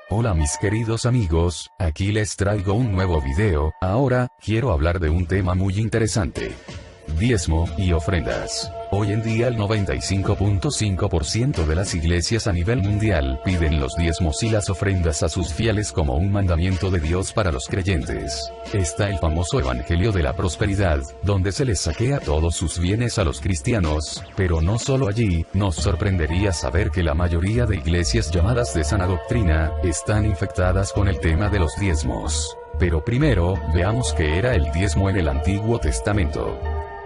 Hola mis queridos amigos, aquí les traigo un nuevo video. Ahora, quiero hablar de un tema muy interesante. Diezmo y ofrendas. Hoy en día el 95.5% de las iglesias a nivel mundial piden los diezmos y las ofrendas a sus fieles como un mandamiento de Dios para los creyentes. Está el famoso Evangelio de la Prosperidad, donde se les saquea todos sus bienes a los cristianos, pero no solo allí. Nos sorprendería saber que la mayoría de iglesias llamadas de sana doctrina, están infectadas con el tema de los diezmos. Pero primero, veamos qué era el diezmo en el Antiguo Testamento.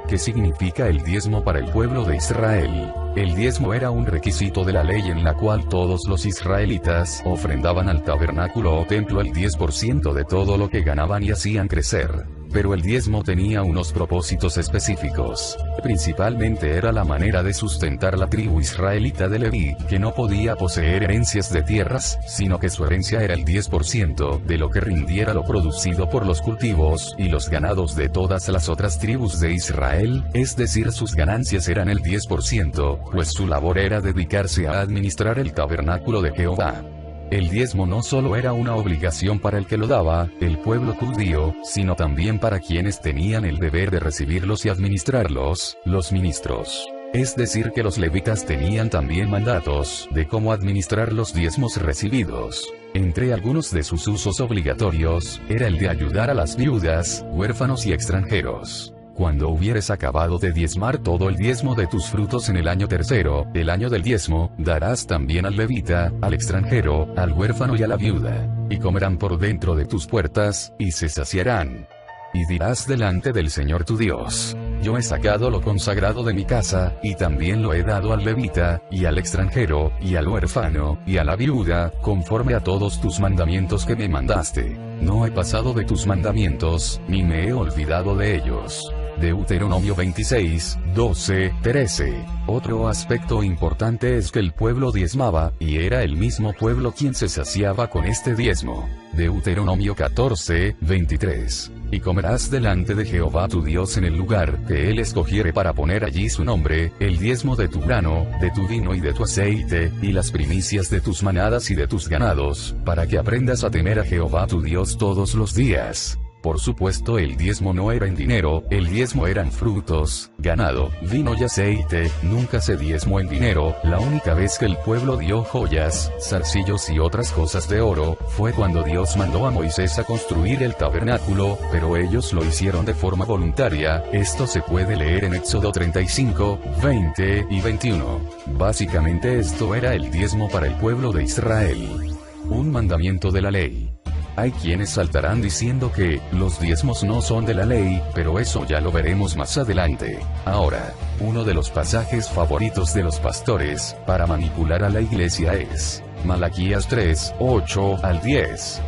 ¿Qué significa el diezmo para el pueblo de Israel? El diezmo era un requisito de la ley en la cual todos los israelitas ofrendaban al tabernáculo o templo el 10% de todo lo que ganaban y hacían crecer. Pero el diezmo tenía unos propósitos específicos. Principalmente era la manera de sustentar la tribu israelita de Leví, que no podía poseer herencias de tierras, sino que su herencia era el 10% de lo que rindiera lo producido por los cultivos y los ganados de todas las otras tribus de Israel, es decir, sus ganancias eran el 10%, pues su labor era dedicarse a administrar el tabernáculo de Jehová. El diezmo no solo era una obligación para el que lo daba, el pueblo judío, sino también para quienes tenían el deber de recibirlos y administrarlos, los ministros. Es decir que los levitas tenían también mandatos de cómo administrar los diezmos recibidos. Entre algunos de sus usos obligatorios, era el de ayudar a las viudas, huérfanos y extranjeros. Cuando hubieres acabado de diezmar todo el diezmo de tus frutos en el año tercero, el año del diezmo, darás también al levita, al extranjero, al huérfano y a la viuda. Y comerán por dentro de tus puertas, y se saciarán. Y dirás delante del Señor tu Dios: yo he sacado lo consagrado de mi casa, y también lo he dado al levita, y al extranjero, y al huérfano, y a la viuda, conforme a todos tus mandamientos que me mandaste. No he pasado de tus mandamientos, ni me he olvidado de ellos. Deuteronomio 26, 12, 13. Otro aspecto importante es que el pueblo diezmaba, y era el mismo pueblo quien se saciaba con este diezmo. Deuteronomio 14, 23. Y comerás delante de Jehová tu Dios en el lugar que él escogiere para poner allí su nombre, el diezmo de tu grano, de tu vino y de tu aceite, y las primicias de tus manadas y de tus ganados, para que aprendas a temer a Jehová tu Dios todos los días. Por supuesto, el diezmo no era en dinero, el diezmo eran frutos, ganado, vino y aceite. Nunca se diezmó en dinero. La única vez que el pueblo dio joyas, zarcillos y otras cosas de oro, fue cuando Dios mandó a Moisés a construir el tabernáculo, pero ellos lo hicieron de forma voluntaria. Esto se puede leer en Éxodo 35, 20 y 21. Básicamente esto era el diezmo para el pueblo de Israel. Un mandamiento de la ley. Hay quienes saltarán diciendo que los diezmos no son de la ley, pero eso ya lo veremos más adelante. Ahora, uno de los pasajes favoritos de los pastores para manipular a la iglesia es Malaquías 3, 8 al 10.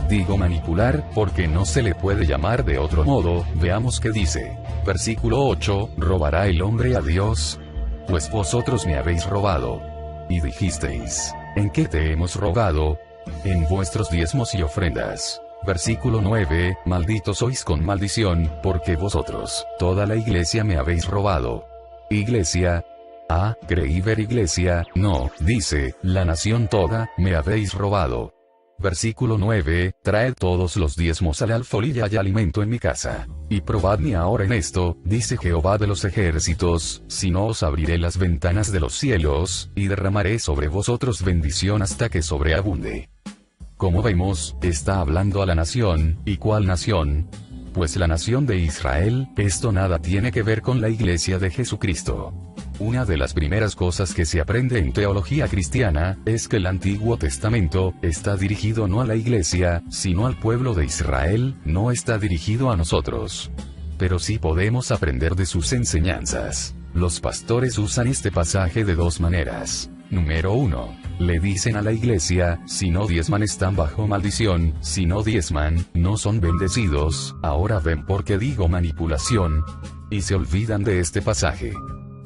Digo manipular, porque no se le puede llamar de otro modo. Veamos qué dice. Versículo 8, ¿robará el hombre a Dios? Pues vosotros me habéis robado. Y dijisteis, ¿en qué te hemos robado? En vuestros diezmos y ofrendas. Versículo 9, malditos sois con maldición, porque vosotros, toda la iglesia me habéis robado. Iglesia. Ah, creí ver iglesia. No, dice, la nación toda, me habéis robado. Versículo 9, traed todos los diezmos al alfolí y hay alimento en mi casa. Y probadme ahora en esto, dice Jehová de los ejércitos, si no os abriré las ventanas de los cielos, y derramaré sobre vosotros bendición hasta que sobreabunde. Como vemos, está hablando a la nación. ¿Y cuál nación? Pues la nación de Israel. Esto nada tiene que ver con la iglesia de Jesucristo. Una de las primeras cosas que se aprende en teología cristiana, es que el Antiguo Testamento, está dirigido no a la iglesia, sino al pueblo de Israel, no está dirigido a nosotros. Pero sí podemos aprender de sus enseñanzas. Los pastores usan este pasaje de dos maneras. Número 1. Le dicen a la iglesia, si no diezman están bajo maldición, si no diezman, no son bendecidos. Ahora ven por qué digo manipulación. Y se olvidan de este pasaje.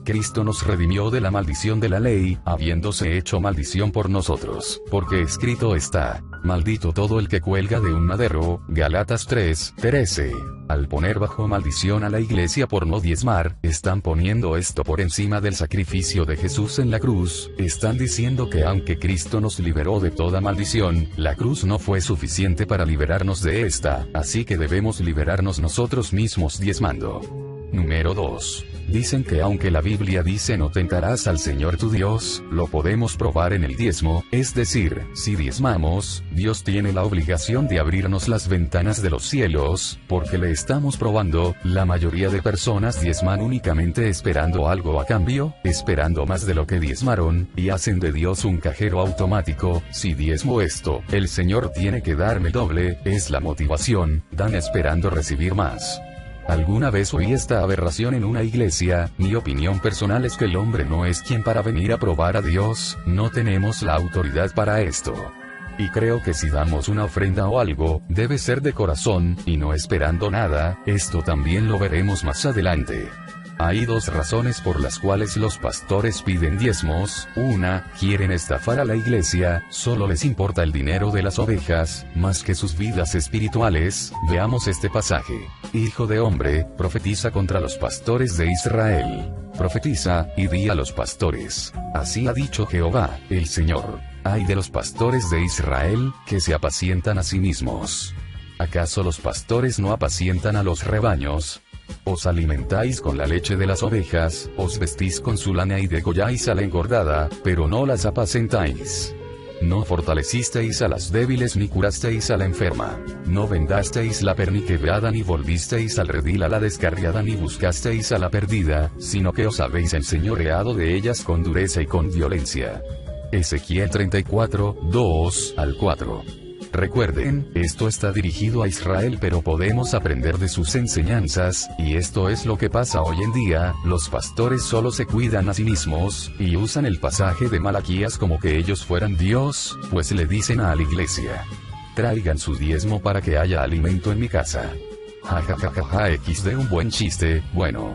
Cristo nos redimió de la maldición de la ley, habiéndose hecho maldición por nosotros, porque escrito está: maldito todo el que cuelga de un madero, Gálatas 3:13. Al poner bajo maldición a la iglesia por no diezmar, están poniendo esto por encima del sacrificio de Jesús en la cruz, están diciendo que aunque Cristo nos liberó de toda maldición, la cruz no fue suficiente para liberarnos de esta, así que debemos liberarnos nosotros mismos diezmando. Número 2. Dicen que aunque la Biblia dice no tentarás al Señor tu Dios, lo podemos probar en el diezmo, es decir, si diezmamos, Dios tiene la obligación de abrirnos las ventanas de los cielos, porque le estamos probando. La mayoría de personas diezman únicamente esperando algo a cambio, esperando más de lo que diezmaron, y hacen de Dios un cajero automático. Si diezmo esto, el Señor tiene que darme doble, es la motivación, dan esperando recibir más. Alguna vez oí esta aberración en una iglesia: mi opinión personal es que el hombre no es quien para venir a probar a Dios, no tenemos la autoridad para esto. Y creo que si damos una ofrenda o algo, debe ser de corazón, y no esperando nada. Esto también lo veremos más adelante. Hay dos razones por las cuales los pastores piden diezmos. Una, quieren estafar a la iglesia, solo les importa el dinero de las ovejas, más que sus vidas espirituales. Veamos este pasaje. Hijo de hombre, profetiza contra los pastores de Israel. Profetiza, y di a los pastores: así ha dicho Jehová, el Señor. Ay de los pastores de Israel, que se apacientan a sí mismos. ¿Acaso los pastores no apacientan a los rebaños? Os alimentáis con la leche de las ovejas, os vestís con su lana y degolláis a la engordada, pero no las apacentáis. No fortalecisteis a las débiles ni curasteis a la enferma. No vendasteis la perniquebrada ni volvisteis al redil a la descarriada ni buscasteis a la perdida, sino que os habéis enseñoreado de ellas con dureza y con violencia. Ezequiel 34, 2-4. Recuerden, esto está dirigido a Israel, pero podemos aprender de sus enseñanzas, y esto es lo que pasa hoy en día: los pastores solo se cuidan a sí mismos, y usan el pasaje de Malaquías como que ellos fueran Dios, pues le dicen a la iglesia: traigan su diezmo para que haya alimento en mi casa. Jajajaja, XD, un buen chiste. Bueno.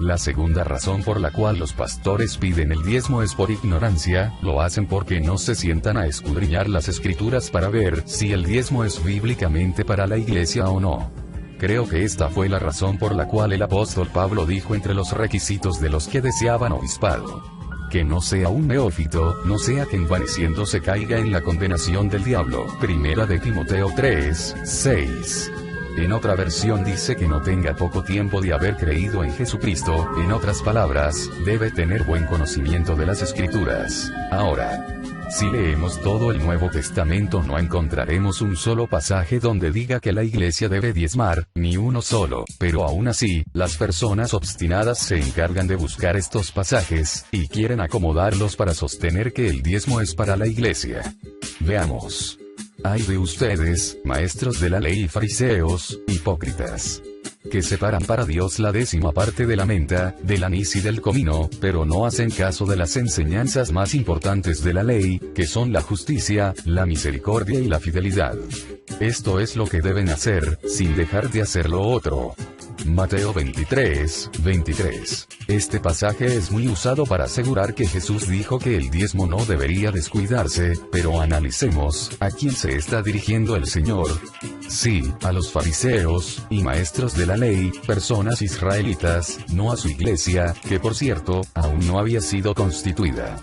La segunda razón por la cual los pastores piden el diezmo es por ignorancia. Lo hacen porque no se sientan a escudriñar las escrituras para ver si el diezmo es bíblicamente para la iglesia o no. Creo que esta fue la razón por la cual el apóstol Pablo dijo entre los requisitos de los que deseaban obispado: que no sea un neófito, no sea que envaneciéndose caiga en la condenación del diablo. Primera de Timoteo 3:6. En otra versión dice que no tenga poco tiempo de haber creído en Jesucristo. En otras palabras, debe tener buen conocimiento de las Escrituras. Ahora, si leemos todo el Nuevo Testamento no encontraremos un solo pasaje donde diga que la iglesia debe diezmar, ni uno solo, pero aún así, las personas obstinadas se encargan de buscar estos pasajes, y quieren acomodarlos para sostener que el diezmo es para la iglesia. Veamos. Ay de ustedes, maestros de la ley y fariseos, hipócritas, que separan para Dios la 10ª parte de la menta, del anís y del comino, pero no hacen caso de las enseñanzas más importantes de la ley, que son la justicia, la misericordia y la fidelidad. Esto es lo que deben hacer, sin dejar de hacer lo otro. Mateo 23:23. Este pasaje es muy usado para asegurar que Jesús dijo que el diezmo no debería descuidarse, pero analicemos, ¿a quién se está dirigiendo el Señor? Sí, a los fariseos, y maestros de la ley, personas israelitas, no a su iglesia, que por cierto, aún no había sido constituida.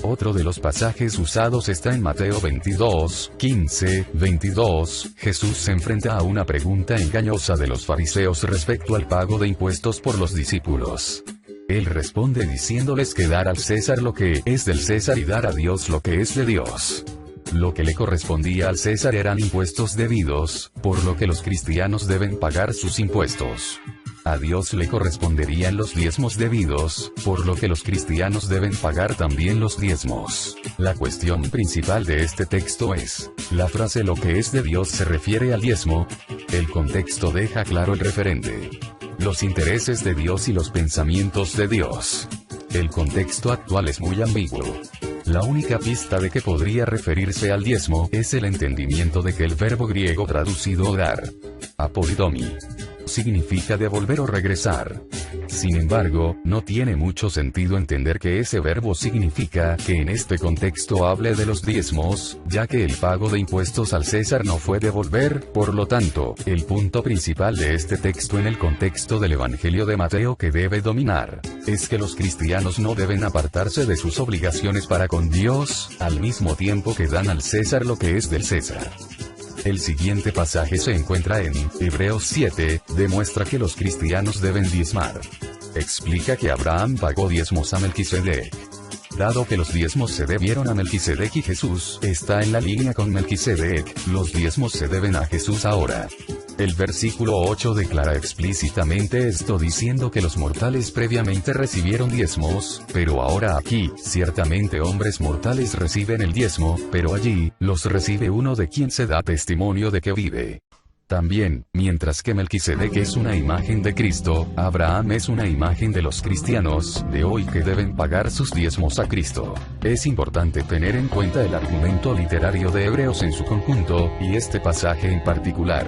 Otro de los pasajes usados está en Mateo 22:15-22. Jesús se enfrenta a una pregunta engañosa de los fariseos respecto al pago de impuestos por los discípulos. Él responde diciéndoles que dar al César lo que es del César y dar a Dios lo que es de Dios. Lo que le correspondía al César eran impuestos debidos, por lo que los cristianos deben pagar sus impuestos. A Dios le corresponderían los diezmos debidos, por lo que los cristianos deben pagar también los diezmos. La cuestión principal de este texto es, la frase lo que es de Dios se refiere al diezmo. El contexto deja claro el referente. Los intereses de Dios y los pensamientos de Dios. El contexto actual es muy ambiguo. La única pista de que podría referirse al diezmo es el entendimiento de que el verbo griego traducido dar, apodidomi, significa devolver o regresar. Sin embargo, no tiene mucho sentido entender que ese verbo significa que en este contexto hable de los diezmos, ya que el pago de impuestos al César no fue devolver. Por lo tanto, el punto principal de este texto en el contexto del Evangelio de Mateo que debe dominar, es que los cristianos no deben apartarse de sus obligaciones para con Dios, al mismo tiempo que dan al César lo que es del César. El siguiente pasaje se encuentra en Hebreos 7, demuestra que los cristianos deben diezmar. Explica que Abraham pagó diezmos a Melquisedec. Dado que los diezmos se debieron a Melquisedec y Jesús está en la línea con Melquisedec, los diezmos se deben a Jesús ahora. El versículo 8 declara explícitamente esto diciendo que los mortales previamente recibieron diezmos, pero ahora aquí, ciertamente hombres mortales reciben el diezmo, pero allí, los recibe uno de quien se da testimonio de que vive. También, mientras que Melquisedec es una imagen de Cristo, Abraham es una imagen de los cristianos de hoy que deben pagar sus diezmos a Cristo. Es importante tener en cuenta el argumento literario de Hebreos en su conjunto, y este pasaje en particular.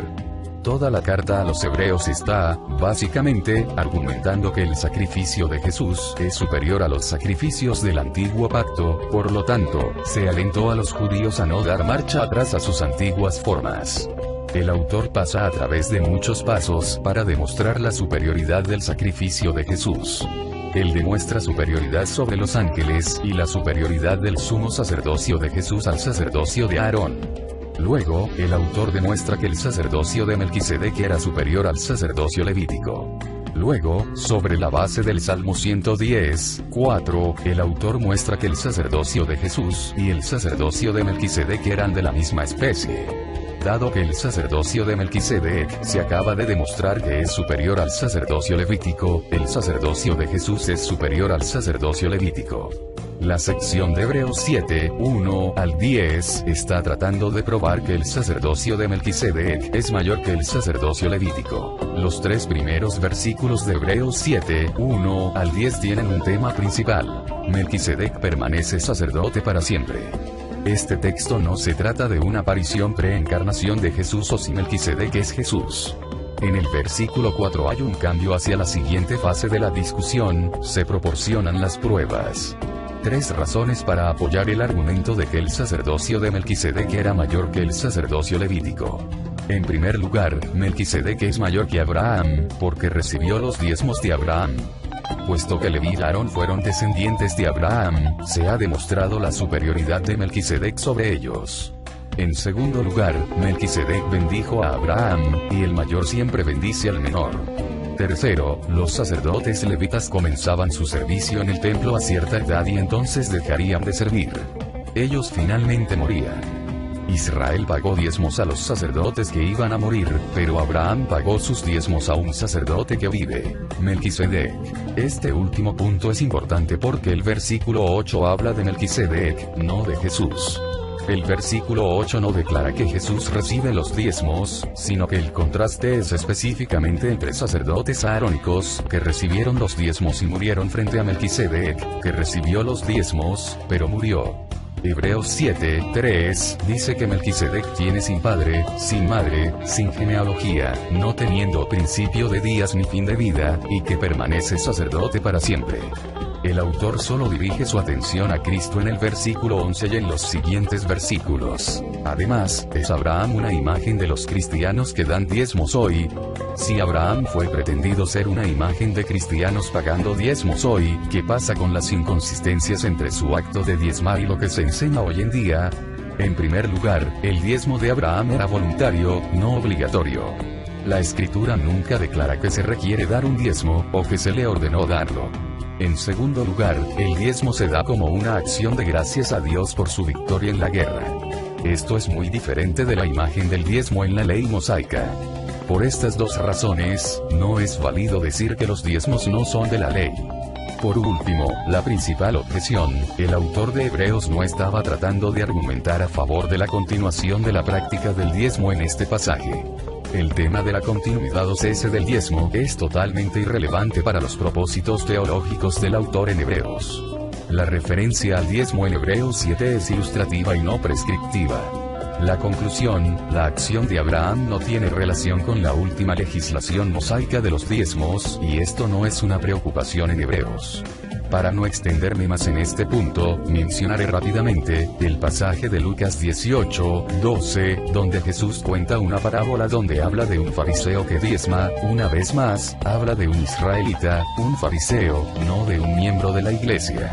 Toda la carta a los hebreos está, básicamente, argumentando que el sacrificio de Jesús es superior a los sacrificios del antiguo pacto, por lo tanto, se alentó a los judíos a no dar marcha atrás a sus antiguas formas. El autor pasa a través de muchos pasos para demostrar la superioridad del sacrificio de Jesús. Él demuestra superioridad sobre los ángeles y la superioridad del sumo sacerdocio de Jesús al sacerdocio de Aarón. Luego, el autor demuestra que el sacerdocio de Melquisedec era superior al sacerdocio levítico. Luego, sobre la base del Salmo 110:4, el autor muestra que el sacerdocio de Jesús y el sacerdocio de Melquisedec eran de la misma especie. Dado que el sacerdocio de Melquisedec se acaba de demostrar que es superior al sacerdocio levítico, el sacerdocio de Jesús es superior al sacerdocio levítico. La sección de Hebreos 7, 1 al 10, está tratando de probar que el sacerdocio de Melquisedec es mayor que el sacerdocio levítico. Los tres primeros versículos de Hebreos 7, 1 al 10 tienen un tema principal. Melquisedec permanece sacerdote para siempre. Este texto no se trata de una aparición preencarnación de Jesús o si Melquisedec es Jesús. En el versículo 4 hay un cambio hacia la siguiente fase de la discusión, se proporcionan las pruebas. Tres razones para apoyar el argumento de que el sacerdocio de Melquisedec era mayor que el sacerdocio levítico. En primer lugar, Melquisedec es mayor que Abraham, porque recibió los diezmos de Abraham. Puesto que Leví y Aarón fueron descendientes de Abraham, se ha demostrado la superioridad de Melquisedec sobre ellos. En segundo lugar, Melquisedec bendijo a Abraham, y el mayor siempre bendice al menor. Tercero, los sacerdotes levitas comenzaban su servicio en el templo a cierta edad y entonces dejarían de servir. Ellos finalmente morían. Israel pagó diezmos a los sacerdotes que iban a morir, pero Abraham pagó sus diezmos a un sacerdote que vive, Melquisedec. Este último punto es importante porque el versículo 8 habla de Melquisedec, no de Jesús. El versículo 8 no declara que Jesús recibe los diezmos, sino que el contraste es específicamente entre sacerdotes aarónicos, que recibieron los diezmos y murieron frente a Melquisedec, que recibió los diezmos, pero murió. Hebreos 7:3 dice que Melquisedec tiene sin padre, sin madre, sin genealogía, no teniendo principio de días ni fin de vida, y que permanece sacerdote para siempre. El autor solo dirige su atención a Cristo en el versículo 11 y en los siguientes versículos. Además, ¿es Abraham una imagen de los cristianos que dan diezmos hoy? Si Abraham fue pretendido ser una imagen de cristianos pagando diezmos hoy, ¿qué pasa con las inconsistencias entre su acto de diezmar y lo que se enseña hoy en día? En primer lugar, el diezmo de Abraham era voluntario, no obligatorio. La Escritura nunca declara que se requiere dar un diezmo, o que se le ordenó darlo. En segundo lugar, el diezmo se da como una acción de gracias a Dios por su victoria en la guerra. Esto es muy diferente de la imagen del diezmo en la ley mosaica. Por estas dos razones, no es válido decir que los diezmos no son de la ley. Por último, la principal objeción, el autor de Hebreos no estaba tratando de argumentar a favor de la continuación de la práctica del diezmo en este pasaje. El tema de la continuidad o cese del diezmo es totalmente irrelevante para los propósitos teológicos del autor en Hebreos. La referencia al diezmo en Hebreos 7 es ilustrativa y no prescriptiva. La conclusión, la acción de Abraham no tiene relación con la última legislación mosaica de los diezmos, y esto no es una preocupación en Hebreos. Para no extenderme más en este punto, mencionaré rápidamente el pasaje de Lucas 18:12, donde Jesús cuenta una parábola donde habla de un fariseo que diezma. Una vez más, habla de un israelita, un fariseo, no de un miembro de la iglesia.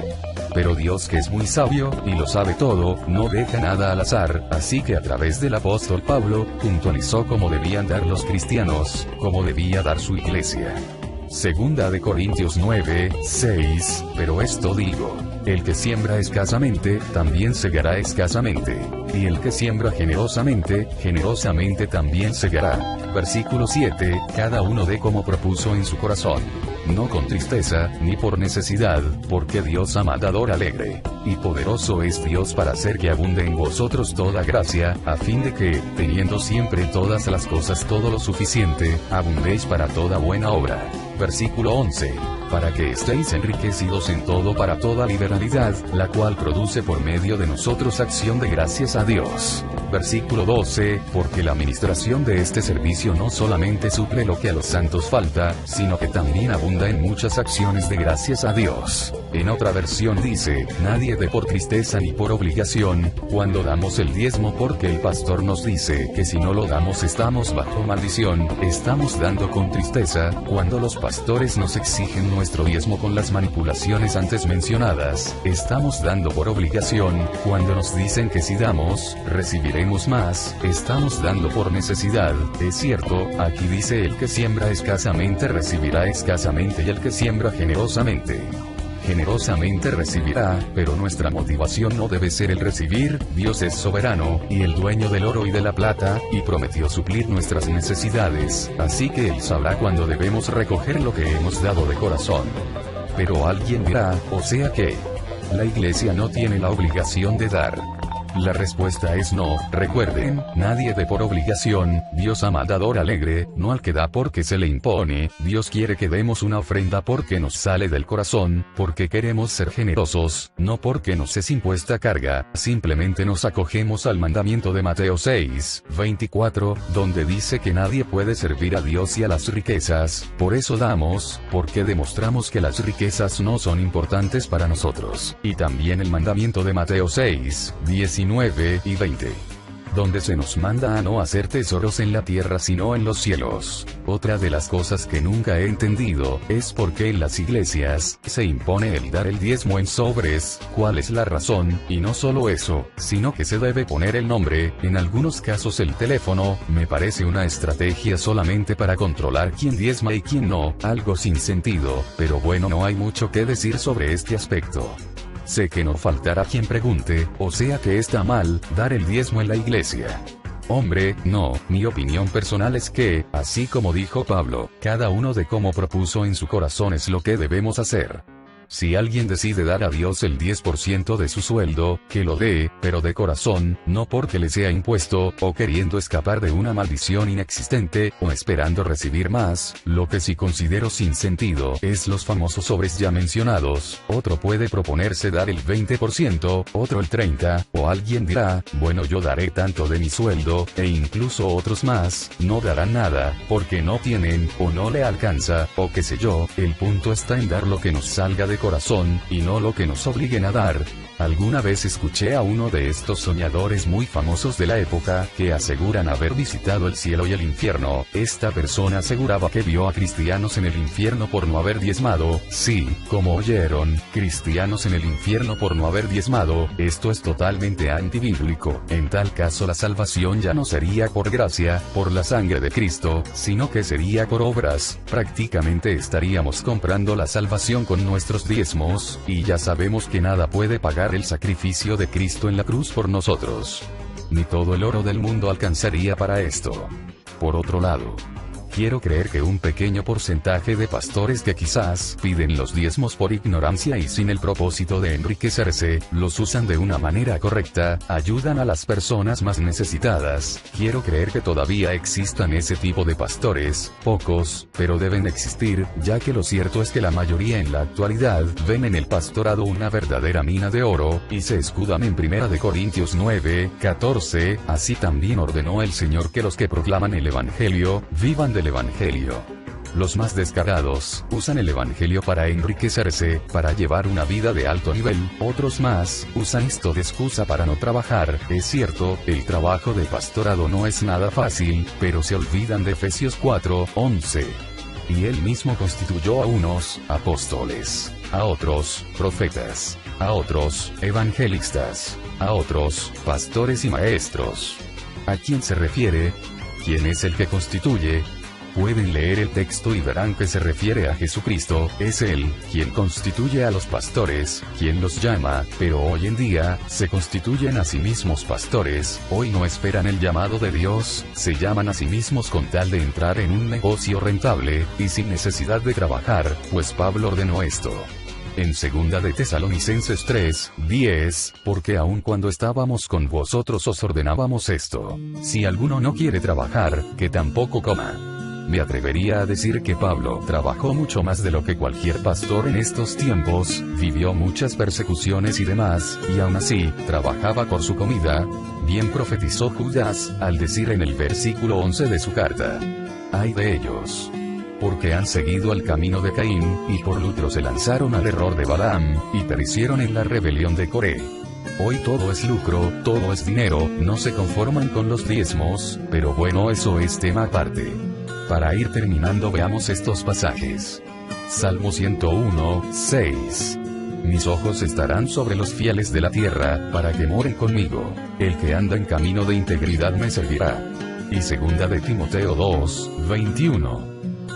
Pero Dios, que es muy sabio, y lo sabe todo, no deja nada al azar, así que a través del apóstol Pablo, puntualizó cómo debían dar los cristianos, cómo debía dar su iglesia. Segunda de Corintios 9:6, pero esto digo, el que siembra escasamente, también segará escasamente. Y el que siembra generosamente, generosamente también segará. Versículo 7, cada uno dé como propuso en su corazón. No con tristeza, ni por necesidad, porque Dios ama al dador alegre. Y poderoso es Dios para hacer que abunde en vosotros toda gracia, a fin de que, teniendo siempre todas las cosas todo lo suficiente, abundéis para toda buena obra. Versículo 11. Para que estéis enriquecidos en todo para toda liberalidad, la cual produce por medio de nosotros acción de gracias a Dios. Versículo 12, porque la administración de este servicio no solamente suple lo que a los santos falta, sino que también abunda en muchas acciones de gracias a Dios. En otra versión dice, nadie dé por tristeza ni por obligación, cuando damos el diezmo, porque el pastor nos dice que si no lo damos estamos bajo maldición. Estamos dando con tristeza, cuando los pastores nos exigen nuestro diezmo con las manipulaciones antes mencionadas. Estamos dando por obligación, cuando nos dicen que si damos, recibiremos más. Estamos dando por necesidad. Es cierto, aquí dice el que siembra escasamente recibirá escasamente y el que siembra generosamente recibirá, pero nuestra motivación no debe ser el recibir. Dios es soberano, y el dueño del oro y de la plata, y prometió suplir nuestras necesidades, así que Él sabrá cuándo debemos recoger lo que hemos dado de corazón. Pero alguien dirá, o sea que, la iglesia no tiene la obligación de dar. La respuesta es no. Recuerden, nadie dé por obligación. Dios ama al dador alegre, no al que da porque se le impone. Dios quiere que demos una ofrenda porque nos sale del corazón, porque queremos ser generosos, no porque nos es impuesta carga. Simplemente nos acogemos al mandamiento de Mateo 6:24, donde dice que nadie puede servir a Dios y a las riquezas. Por eso damos, porque demostramos que las riquezas no son importantes para nosotros. Y también el mandamiento de Mateo 6:19 y 20, donde se nos manda a no hacer tesoros en la tierra sino en los cielos. Otra de las cosas que nunca he entendido, es por qué en las iglesias, se impone el dar el diezmo en sobres. ¿Cuál es la razón? Y no solo eso, sino que se debe poner el nombre, en algunos casos el teléfono. Me parece una estrategia solamente para controlar quién diezma y quién no, algo sin sentido, pero bueno, no hay mucho que decir sobre este aspecto. Sé que no faltará quien pregunte, o sea que está mal, dar el diezmo en la iglesia. Hombre, no, mi opinión personal es que, así como dijo Pablo, cada uno de como propuso en su corazón es lo que debemos hacer. Si alguien decide dar a Dios el 10% de su sueldo, que lo dé, pero de corazón, no porque le sea impuesto, o queriendo escapar de una maldición inexistente, o esperando recibir más. Lo que sí considero sin sentido es los famosos sobres ya mencionados. Otro puede proponerse dar el 20%, otro el 30%, o alguien dirá, bueno, yo daré tanto de mi sueldo, e incluso otros más, no darán nada, porque no tienen, o no le alcanza, o qué sé yo. El punto está en dar lo que nos salga de corazón, y no lo que nos obliguen a dar. Alguna vez escuché a uno de estos soñadores muy famosos de la época, que aseguran haber visitado el cielo y el infierno. Esta persona aseguraba que vio a cristianos en el infierno por no haber diezmado. Sí, como oyeron, cristianos en el infierno por no haber diezmado. Esto es totalmente antibíblico. En tal caso la salvación ya no sería por gracia, por la sangre de Cristo, sino que sería por obras. Prácticamente estaríamos comprando la salvación con nuestros diezmos, y ya sabemos que nada puede pagar el sacrificio de Cristo en la cruz por nosotros. Ni todo el oro del mundo alcanzaría para esto. Por otro lado, quiero creer que un pequeño porcentaje de pastores que quizás piden los diezmos por ignorancia y sin el propósito de enriquecerse, los usan de una manera correcta, ayudan a las personas más necesitadas. Quiero creer que todavía existan ese tipo de pastores, pocos, pero deben existir, ya que lo cierto es que la mayoría en la actualidad ven en el pastorado una verdadera mina de oro, y se escudan en 1 Corintios 9:14, así también ordenó el Señor que los que proclaman el Evangelio, vivan del Evangelio. Los más descarados, usan el Evangelio para enriquecerse, para llevar una vida de alto nivel, otros más, usan esto de excusa para no trabajar. Es cierto, el trabajo de pastorado no es nada fácil, pero se olvidan de Efesios 4:11. Y él mismo constituyó a unos, apóstoles, a otros, profetas, a otros, evangelistas, a otros, pastores y maestros. ¿A quién se refiere? ¿Quién es el que constituye? Pueden leer el texto y verán que se refiere a Jesucristo. Es Él quien constituye a los pastores, quien los llama, pero hoy en día, se constituyen a sí mismos pastores. Hoy no esperan el llamado de Dios, se llaman a sí mismos con tal de entrar en un negocio rentable, y sin necesidad de trabajar, pues Pablo ordenó esto. En 2 de Tesalonicenses 3:10, porque aun cuando estábamos con vosotros os ordenábamos esto: si alguno no quiere trabajar, que tampoco coma. Me atrevería a decir que Pablo trabajó mucho más de lo que cualquier pastor en estos tiempos, vivió muchas persecuciones y demás, y aún así, trabajaba por su comida. Bien profetizó Judas, al decir en el versículo 11 de su carta: ay de ellos, porque han seguido el camino de Caín, y por lucro se lanzaron al error de Balaam, y perecieron en la rebelión de Coré. Hoy todo es lucro, todo es dinero, no se conforman con los diezmos, pero bueno, eso es tema aparte. Para ir terminando, veamos estos pasajes. Salmo 101:6. Mis ojos estarán sobre los fieles de la tierra, para que moren conmigo. El que anda en camino de integridad me servirá. Y 2 de Timoteo 2:21.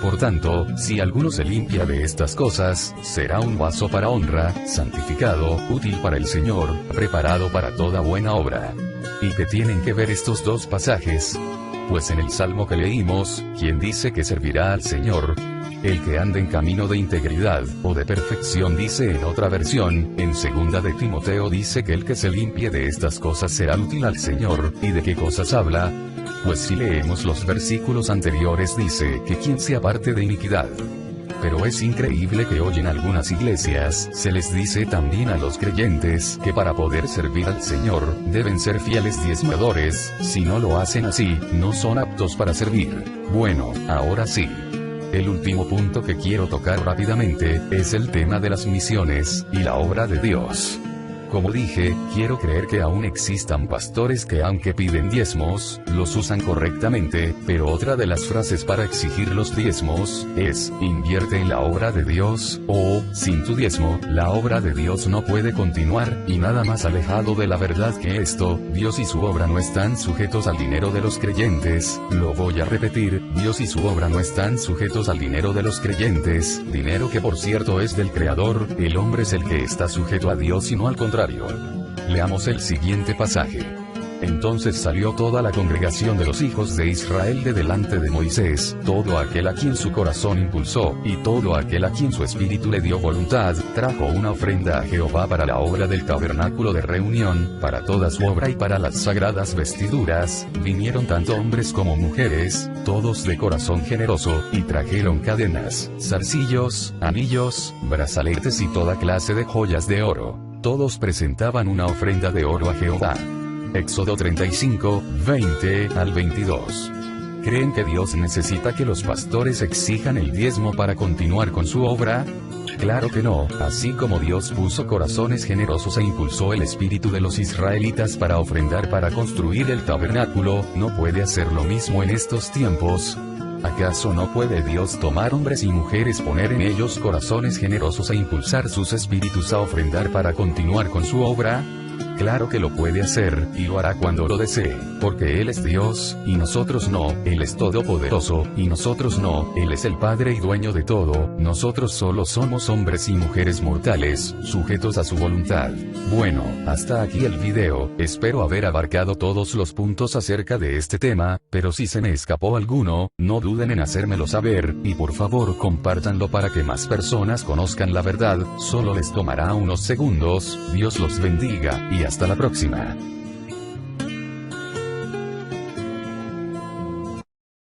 Por tanto, si alguno se limpia de estas cosas, será un vaso para honra, santificado, útil para el Señor, preparado para toda buena obra. ¿Y qué tienen que ver estos dos pasajes? Pues en el Salmo que leímos, ¿quién dice que servirá al Señor? El que anda en camino de integridad, o de perfección, dice en otra versión. En 2 de Timoteo dice que el que se limpie de estas cosas será útil al Señor. ¿Y de qué cosas habla? Pues si leemos los versículos anteriores, dice que quien se aparte de iniquidad. Pero es increíble que hoy en algunas iglesias, se les dice también a los creyentes que para poder servir al Señor, deben ser fieles diezmadores. Si no lo hacen así, no son aptos para servir. Bueno, ahora sí. El último punto que quiero tocar rápidamente, es el tema de las misiones, y la obra de Dios. Como dije, quiero creer que aún existan pastores que aunque piden diezmos, los usan correctamente, pero otra de las frases para exigir los diezmos, es, invierte en la obra de Dios, o, sin tu diezmo, la obra de Dios no puede continuar, y nada más alejado de la verdad que esto. Dios y su obra no están sujetos al dinero de los creyentes. Lo voy a repetir, Dios y su obra no están sujetos al dinero de los creyentes, dinero que por cierto es del Creador. El hombre es el que está sujeto a Dios y no al contrario. Leamos el siguiente pasaje. Entonces salió toda la congregación de los hijos de Israel de delante de Moisés, todo aquel a quien su corazón impulsó, y todo aquel a quien su espíritu le dio voluntad, trajo una ofrenda a Jehová para la obra del tabernáculo de reunión, para toda su obra y para las sagradas vestiduras. Vinieron tanto hombres como mujeres, todos de corazón generoso, y trajeron cadenas, zarcillos, anillos, brazaletes y toda clase de joyas de oro. Todos presentaban una ofrenda de oro a Jehová. Éxodo 35:20-22. ¿Creen que Dios necesita que los pastores exijan el diezmo para continuar con su obra? Claro que no. Así como Dios puso corazones generosos e impulsó el espíritu de los israelitas para ofrendar para construir el tabernáculo, ¿no puede hacer lo mismo en estos tiempos? ¿Acaso no puede Dios tomar hombres y mujeres, poner en ellos corazones generosos e impulsar sus espíritus a ofrendar para continuar con su obra? Claro que lo puede hacer, y lo hará cuando lo desee, porque Él es Dios, y nosotros no, Él es todopoderoso, y nosotros no, Él es el Padre y dueño de todo, nosotros solo somos hombres y mujeres mortales, sujetos a su voluntad. Bueno, hasta aquí el video, espero haber abarcado todos los puntos acerca de este tema, pero si se me escapó alguno, no duden en hacérmelo saber, y por favor compártanlo para que más personas conozcan la verdad, solo les tomará unos segundos, Dios los bendiga, y hasta la próxima.